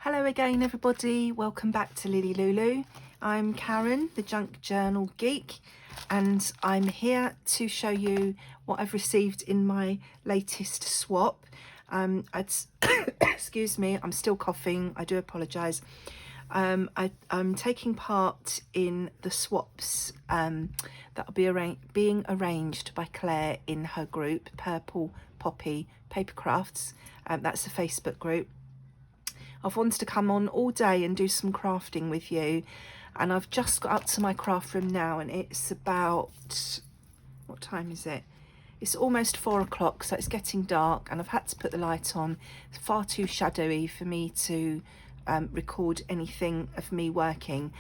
Hello again everybody, welcome back to LilyLuLou. I'm Karen, the Junk Journal Geek, and I'm here to show you what I've received in my latest swap. Excuse me, I'm still coughing, I do apologise. I'm taking part in the swaps that will be being arranged by Claire in her group, Purple Poppy Paper Crafts. That's a Facebook group. I've wanted to come on all day and do some crafting with you, and I've just got up to my craft room now, and it's about, what time is it? It's almost 4 o'clock, so it's getting dark, and I've had to put the light on. It's far too shadowy for me to record anything of me working,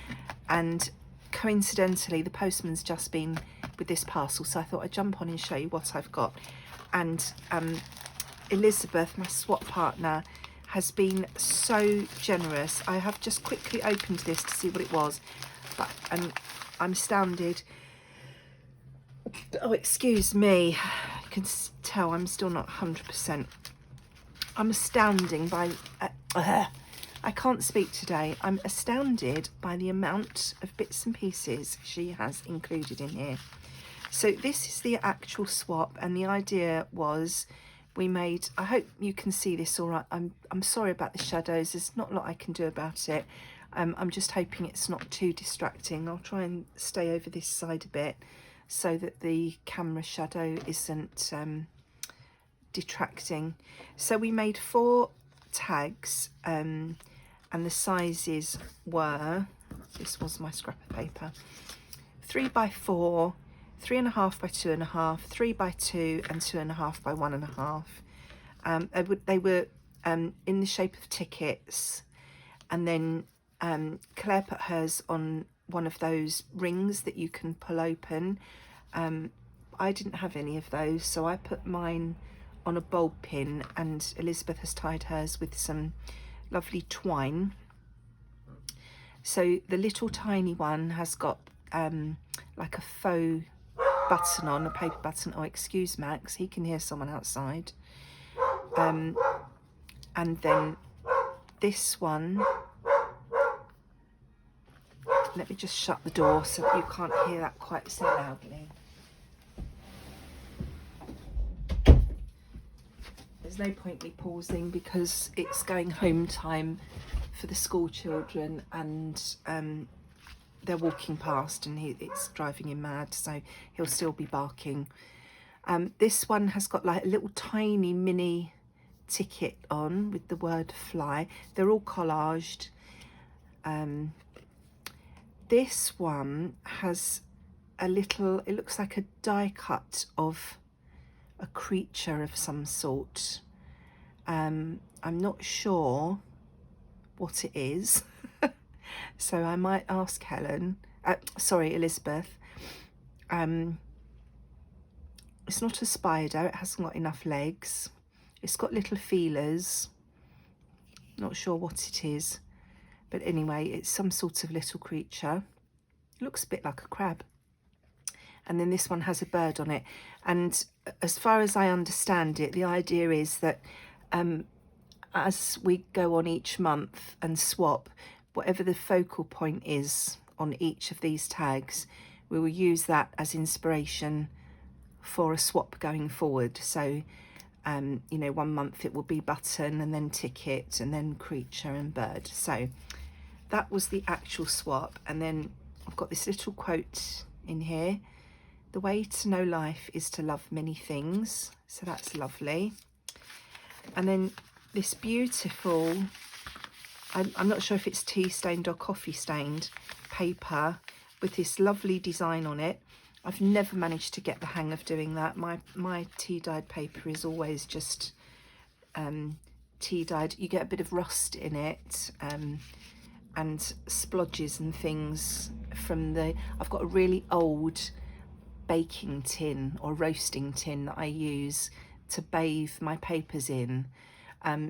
and coincidentally the postman's just been with this parcel, so I thought I'd jump on and show you what I've got. And Elizabeth, my swap partner, has been so generous. I have just quickly opened this to see what it was, but I'm astounded. Oh, excuse me, you can tell I'm still not 100%. I'm astounding by I can't speak today. I'm astounded by the amount of bits and pieces she has included in here. So this is the actual swap, and the idea was we made, I hope you can see this all right. I'm sorry about the shadows, there's not a lot I can do about it. I'm just hoping it's not too distracting. I'll try and stay over this side a bit so that the camera shadow isn't detracting. So we made 4 tags, and the sizes were, this was my scrap of paper, 3 by 4, 3.5 by 2.5, 3 by 2, and 2.5 by 1.5. They were in the shape of tickets, and then Claire put hers on one of those rings that you can pull open. I didn't have any of those, so I put mine on a bulb pin, and Elizabeth has tied hers with some lovely twine. So the little tiny one has got like a faux button on, a paper button. Oh, excuse Max, he can hear someone outside. And then this one, let me just shut the door so that you can't hear that quite so loudly. There's no point me pausing because it's going home time for the school children, and they're walking past, and it's driving him mad, so he'll still be barking. This one has got like a little tiny mini ticket on with the word fly. They're all collaged. This one has a little, it looks like a die cut of a creature of some sort. I'm not sure what it is. So I might ask Elizabeth. It's not a spider, it hasn't got enough legs. It's got little feelers. Not sure what it is. But anyway, it's some sort of little creature. It looks a bit like a crab. And then this one has a bird on it. And as far as I understand it, the idea is that as we go on each month and swap, whatever the focal point is on each of these tags, we will use that as inspiration for a swap going forward. So, you know, 1 month it will be button, and then ticket, and then creature and bird. So that was the actual swap. And then I've got this little quote in here. The way to know life is to love many things. So that's lovely. And then this beautiful, I'm not sure if it's tea stained or coffee stained paper with this lovely design on it. I've never managed to get the hang of doing that. My tea dyed paper is always just tea dyed. You get a bit of rust in it, and splodges and things from I've got a really old baking tin or roasting tin that I use to bathe my papers in.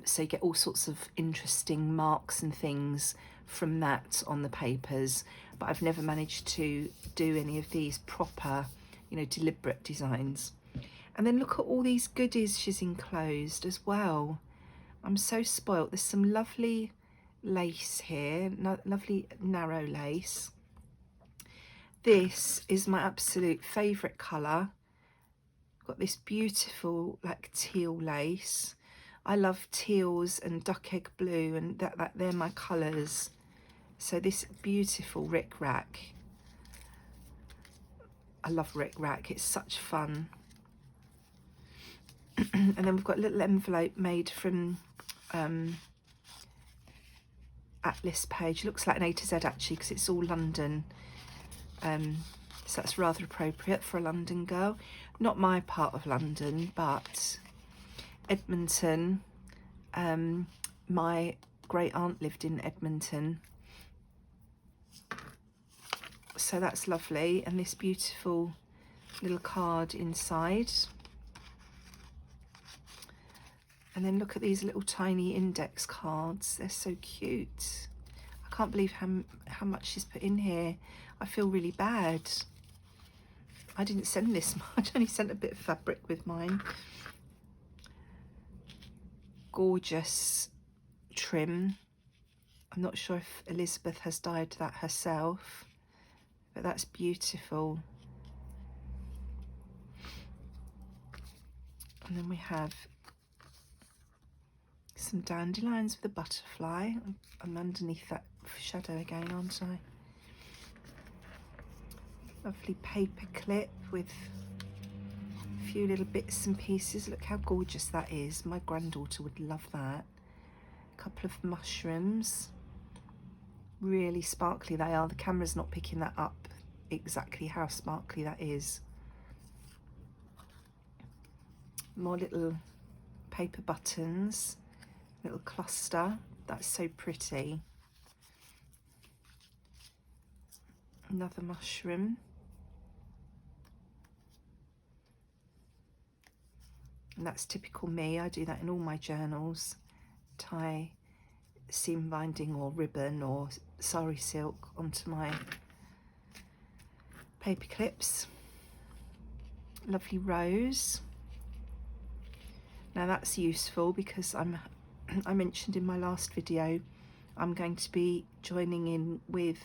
So you get all sorts of interesting marks and things from that on the papers, but I've never managed to do any of these proper, you know, deliberate designs. And then look at all these goodies she's enclosed as well. I'm so spoilt. There's some lovely lace here, lovely narrow lace. This is my absolute favourite colour. Got this beautiful like teal lace. I love teals and duck egg blue, and that they're my colours. So this beautiful Rick Rack. I love Rick Rack, it's such fun. And then we've got a little envelope made from Atlas page. Looks like an A to Z actually, because it's all London. So that's rather appropriate for a London girl. Not my part of London, but Edmonton. My great aunt lived in Edmonton. So that's lovely. And this beautiful little card inside. And then look at these little tiny index cards. They're so cute. I can't believe how much she's put in here. I feel really bad. I didn't send this much. I only sent a bit of fabric with mine. Gorgeous trim. I'm not sure if Elizabeth has dyed that herself, but that's beautiful. And then we have some dandelions with a butterfly. I'm underneath that shadow again, aren't I? Lovely paper clip with a few little bits and pieces. Look how gorgeous that is. My granddaughter would love that. A couple of mushrooms. Really sparkly they are. The camera's not picking that up exactly how sparkly that is. More little paper buttons. Little cluster. That's so pretty. Another mushroom. And that's typical me. I do that in all my journals. Tie seam binding or ribbon or sari silk onto my paper clips. Lovely rose. Now that's useful because I mentioned in my last video I'm going to be joining in with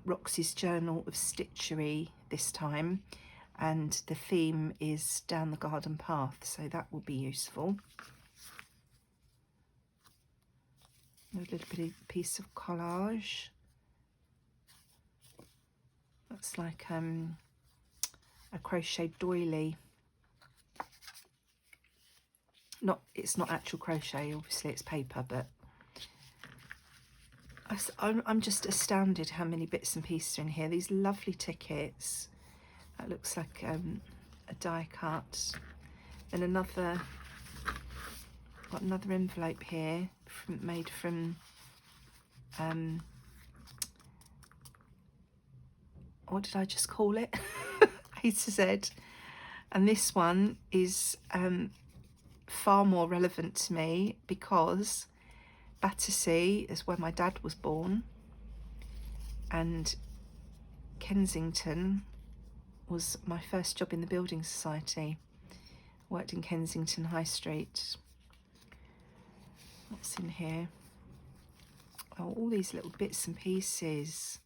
Roxy's Journal of Stitchery this time, and the theme is down the garden path, so that will be useful. A little bit of piece of collage. That's like a crocheted doily. It's not actual crochet, obviously it's paper, but I'm just astounded how many bits and pieces are in here. These lovely tickets. That looks like a die cut. And another envelope here made from what did I just call it? A to Z. And this one is far more relevant to me because Battersea is where my dad was born, and Kensington was my first job in the building society. I worked in Kensington High Street. What's in here? Oh, all these little bits and pieces.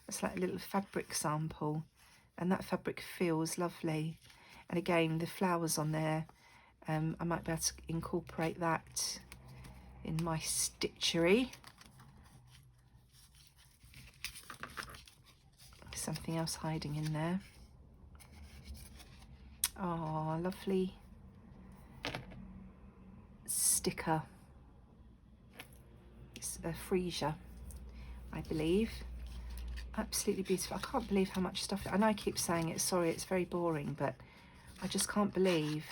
That's like a little fabric sample, and that fabric feels lovely. And again, the flowers on there, I might be able to incorporate that in my stitchery. Something else hiding in there. Oh, lovely sticker. It's a freesia, I believe. Absolutely beautiful. I can't believe how much stuff. I know I keep saying it, sorry, it's very boring, but I just can't believe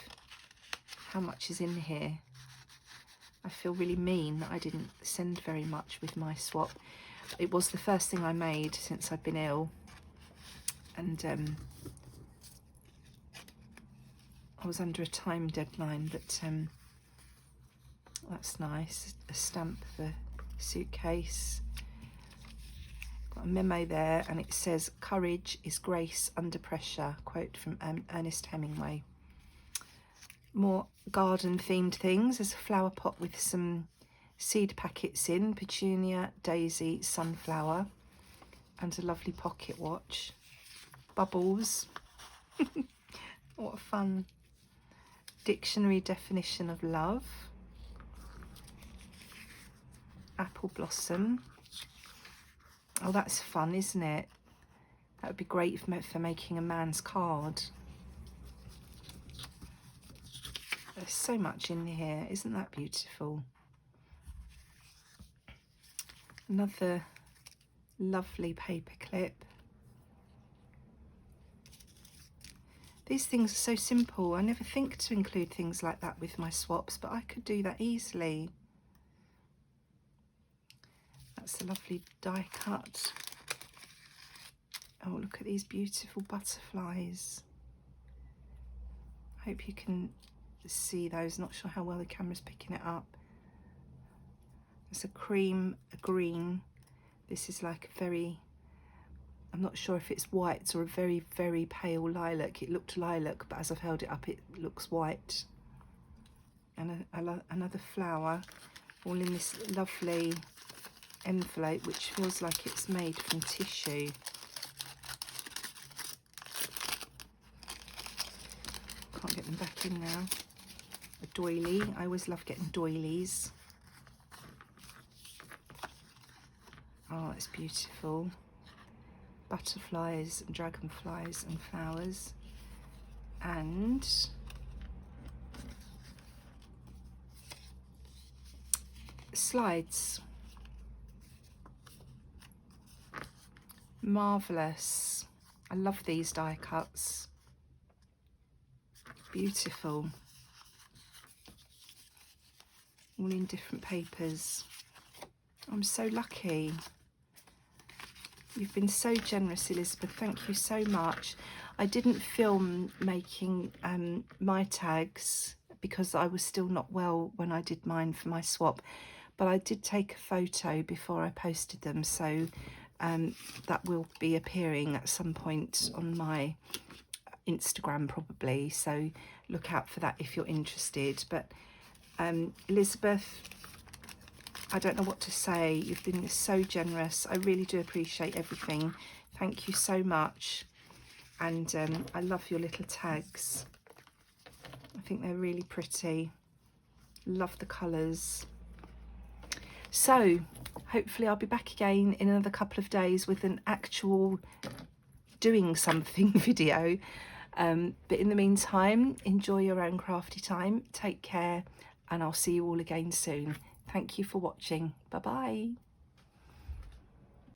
how much is in here. I feel really mean that I didn't send very much with my swap. It was the first thing I made since I've been ill, and I was under a time deadline, but that's nice. A stamp for a suitcase. Got a memo there, and it says, "Courage is grace under pressure," quote from Ernest Hemingway. More garden themed things. There's a flower pot with some seed packets in, petunia, daisy, sunflower, and a lovely pocket watch. Bubbles. What a fun. Dictionary definition of love. Apple blossom. Oh, that's fun, isn't it? That would be great for making a man's card. There's so much in here. Isn't that beautiful? Another lovely paper clip. These things are so simple. I never think to include things like that with my swaps, but I could do that easily. That's a lovely die cut. Oh, look at these beautiful butterflies. I hope you can see those. Not sure how well the camera's picking it up. It's a cream, a green. This is like a very, I'm not sure if it's white or a very, very pale lilac. It looked lilac, but as I've held it up, it looks white. And another flower, all in this lovely envelope, which feels like it's made from tissue. Can't get them back in now. A doily. I always love getting doilies. Oh, it's beautiful. Butterflies and dragonflies and flowers. And slides. Marvellous. I love these die cuts. Beautiful. All in different papers. I'm so lucky. You've been so generous, Elizabeth. Thank you so much. I didn't film making my tags because I was still not well when I did mine for my swap, but I did take a photo before I posted them, so that will be appearing at some point on my Instagram probably, so look out for that if you're interested. But Elizabeth, I don't know what to say. You've been so generous. I really do appreciate everything. Thank you so much. And I love your little tags. I think they're really pretty. Love the colours. So hopefully I'll be back again in another couple of days with an actual doing something video. But in the meantime, enjoy your own crafty time. Take care, and I'll see you all again soon. Thank you for watching. Bye bye.